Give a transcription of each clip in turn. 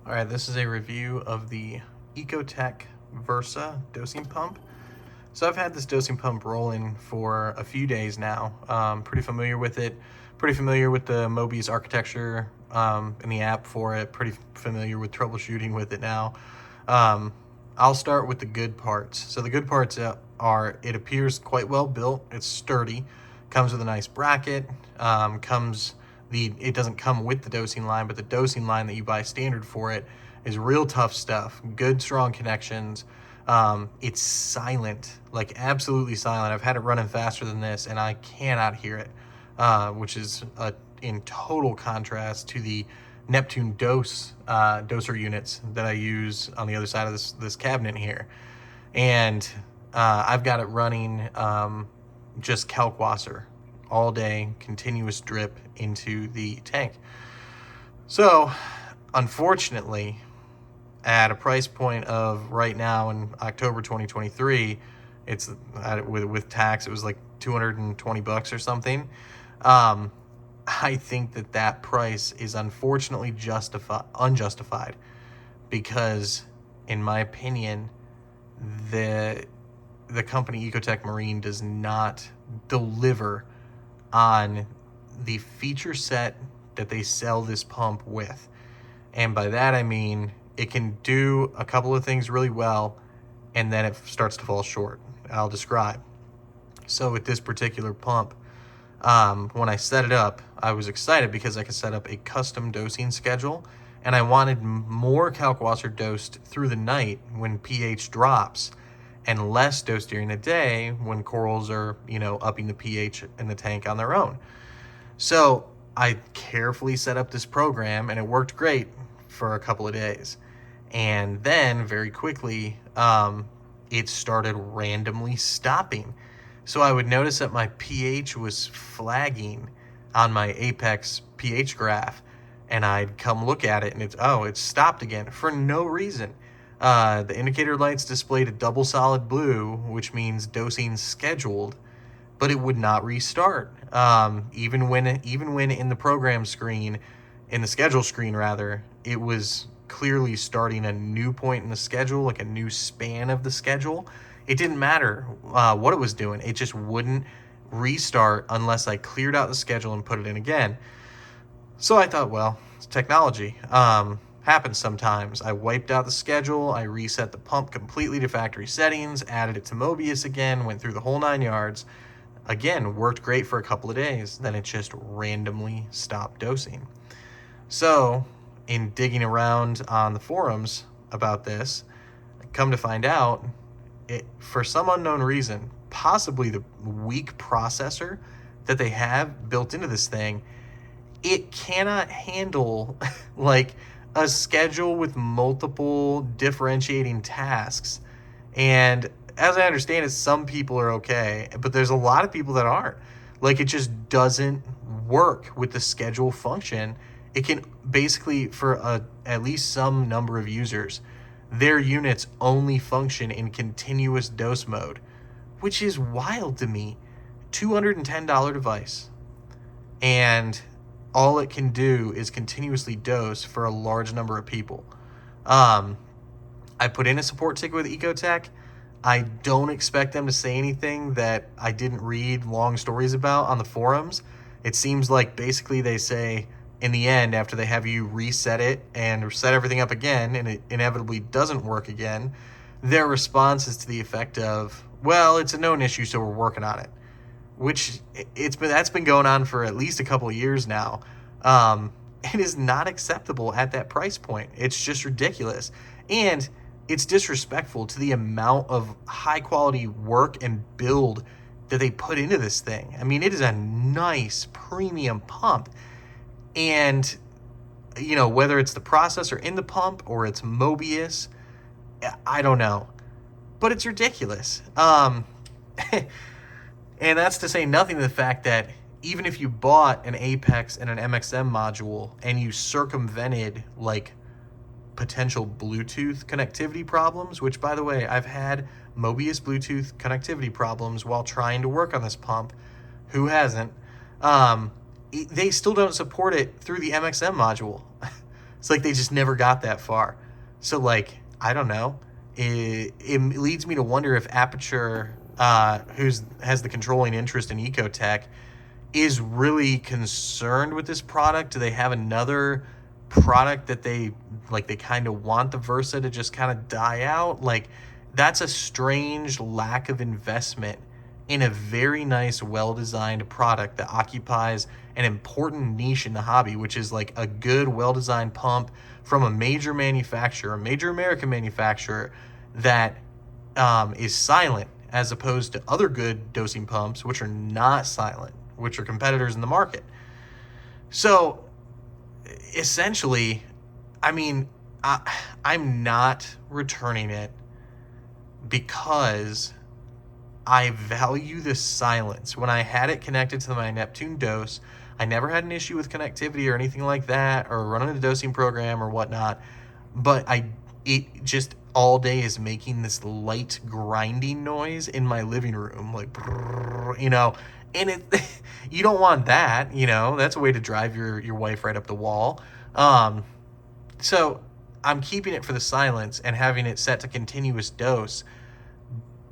All right, this is a review of the EcoTech Versa dosing pump. So I've had this dosing pump rolling for a few days now. Pretty familiar with it, pretty familiar with the Mobius architecture and the app for it, pretty familiar with troubleshooting with it now. Um, I'll start with the good parts. So the good parts are it appears quite well built, it's sturdy, comes with a nice bracket, it doesn't come with the dosing line, but the dosing line that you buy standard for it is real tough stuff, good strong connections. It's silent, like absolutely silent. I've had it running faster than this and I cannot hear it, which is in total contrast to the Neptune doser units that I use on the other side of this cabinet here. And I've got it running just Kalkwasser all day, continuous drip into the tank. So, unfortunately, at a price point of right now in October 2023, it's with tax, it was like 220 bucks or something. I think that price is unfortunately unjustified because, in my opinion, the company EcoTech Marine does not deliver on the feature set that they sell this pump with. And by that I mean it can do a couple of things really well and then it starts to fall short. I'll describe. So with this particular pump, when I set it up, I was excited because I could set up a custom dosing schedule, and I wanted more Kalkwasser dosed through the night when pH drops, and less dosed during the day when corals are, upping the pH in the tank on their own. So I carefully set up this program, and it worked great for a couple of days. And then very quickly, it started randomly stopping. So I would notice that my pH was flagging on my Apex pH graph, and I'd come look at it, and it's stopped again for no reason. The indicator lights displayed a double solid blue, which means dosing scheduled, but it would not restart. Even when in the program screen, in the schedule screen rather, it was clearly starting a new point in the schedule, like a new span of the schedule. It didn't matter what it was doing. It just wouldn't restart unless I cleared out the schedule and put it in again. So I thought, well, it's technology. Happens sometimes. I wiped out the schedule. I reset the pump completely to factory settings, added it to Mobius again, went through the whole 9 yards. Again, worked great for a couple of days. Then it just randomly stopped dosing. So, in digging around on the forums about this, come to find out, for some unknown reason, possibly the weak processor that they have built into this thing, it cannot handle like a schedule with multiple differentiating tasks. And as I understand it, some people are okay, but there's a lot of people that aren't. Like, it just doesn't work with the schedule function. It can basically, for at least some number of users, their units only function in continuous dose mode, which is wild to me. $210 device, and all it can do is continuously dose for a large number of people. I put in a support ticket with EcoTech. I don't expect them to say anything that I didn't read long stories about on the forums. It seems like basically they say, in the end, after they have you reset it and set everything up again, and it inevitably doesn't work again, their response is to the effect of, well, it's a known issue, so we're working on it. Which that's been going on for at least a couple of years now. It is not acceptable at that price point. It's just ridiculous. And it's disrespectful to the amount of high quality work and build that they put into this thing. I mean, it is a nice premium pump. And, whether it's the processor in the pump or it's Mobius, I don't know. But it's ridiculous. And that's to say nothing of the fact that even if you bought an Apex and an MXM module and you circumvented like potential Bluetooth connectivity problems, which, by the way, I've had Mobius Bluetooth connectivity problems while trying to work on this pump. Who hasn't? They still don't support it through the MXM module. It's like they just never got that far. So like, I don't know. It leads me to wonder if Aperture, has the controlling interest in EcoTech, is really concerned with this product. Do they have another product that they kind of want the Versa to just kind of die out? Like, that's a strange lack of investment in a very nice, well-designed product that occupies an important niche in the hobby, which is like a good, well-designed pump from a major manufacturer, a major American manufacturer that is silent, as opposed to other good dosing pumps, which are not silent, which are competitors in the market. So essentially, I mean, I'm not returning it because I value the silence. When I had it connected to my Neptune dose, I never had an issue with connectivity or anything like that, or running a dosing program or whatnot. But it just all day is making this light grinding noise in my living room, like, and it, you don't want that, that's a way to drive your wife right up the wall. So I'm keeping it for the silence and having it set to continuous dose,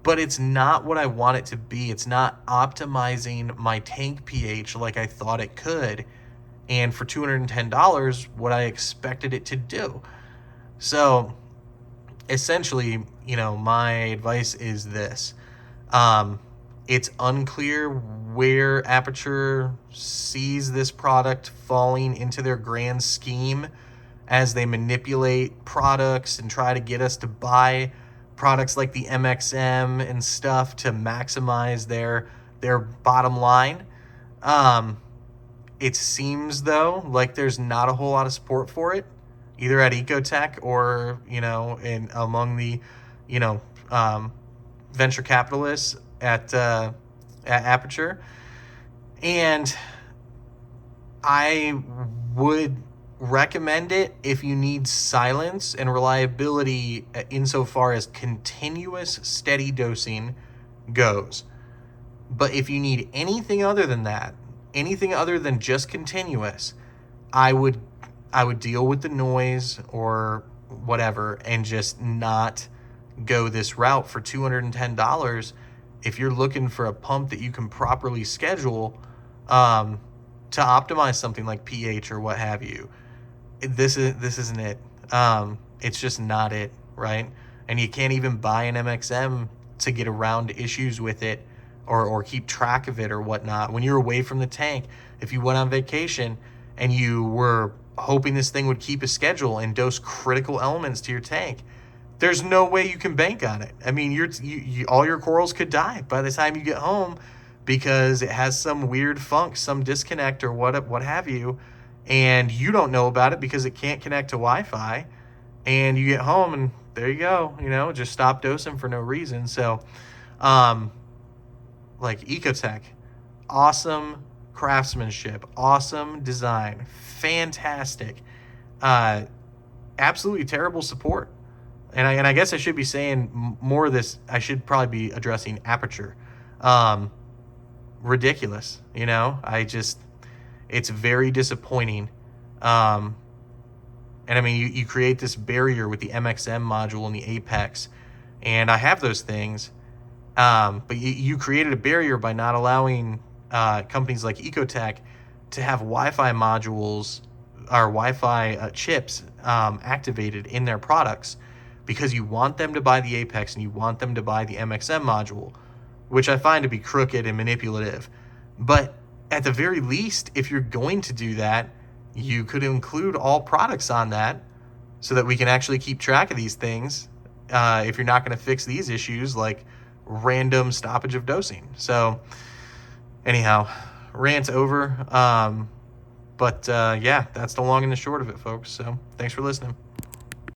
but it's not what I want it to be. It's not optimizing my tank pH like I thought it could, and for $210, what I expected it to do. So essentially, my advice is this. It's unclear where Aperture sees this product falling into their grand scheme as they manipulate products and try to get us to buy products like the MXM and stuff to maximize their bottom line. It seems, though, like there's not a whole lot of support for it, either at EcoTech or, in among the, venture capitalists at Aperture. And I would recommend it if you need silence and reliability insofar as continuous steady dosing goes. But if you need anything other than that, anything other than just continuous, I would deal with the noise or whatever and just not go this route for $210 if you're looking for a pump that you can properly schedule to optimize something like pH or what have you. This isn't it. It's just not it, right? And you can't even buy an MXM to get around issues with it or keep track of it or whatnot. When you're away from the tank, if you went on vacation and you were hoping this thing would keep a schedule and dose critical elements to your tank, there's no way you can bank on it. I mean, you all your corals could die by the time you get home because it has some weird funk, some disconnect or what have you, and you don't know about it because it can't connect to Wi-Fi, and you get home and there you go, just stop dosing for no reason. So, like EcoTech, awesome craftsmanship, awesome design, fantastic, absolutely terrible support. And I guess I should be saying more of this. I should probably be addressing Aperture. Ridiculous, it's very disappointing. And I mean, you create this barrier with the MXM module and the Apex, and I have those things. But you created a barrier by not allowing companies like EcoTech to have Wi-Fi modules or Wi-Fi chips activated in their products, because you want them to buy the Apex and you want them to buy the MXM module, which I find to be crooked and manipulative. But at the very least, if you're going to do that, you could include all products on that so that we can actually keep track of these things if you're not going to fix these issues like random stoppage of dosing. So anyhow, rant over. But yeah, that's the long and the short of it, folks. So thanks for listening.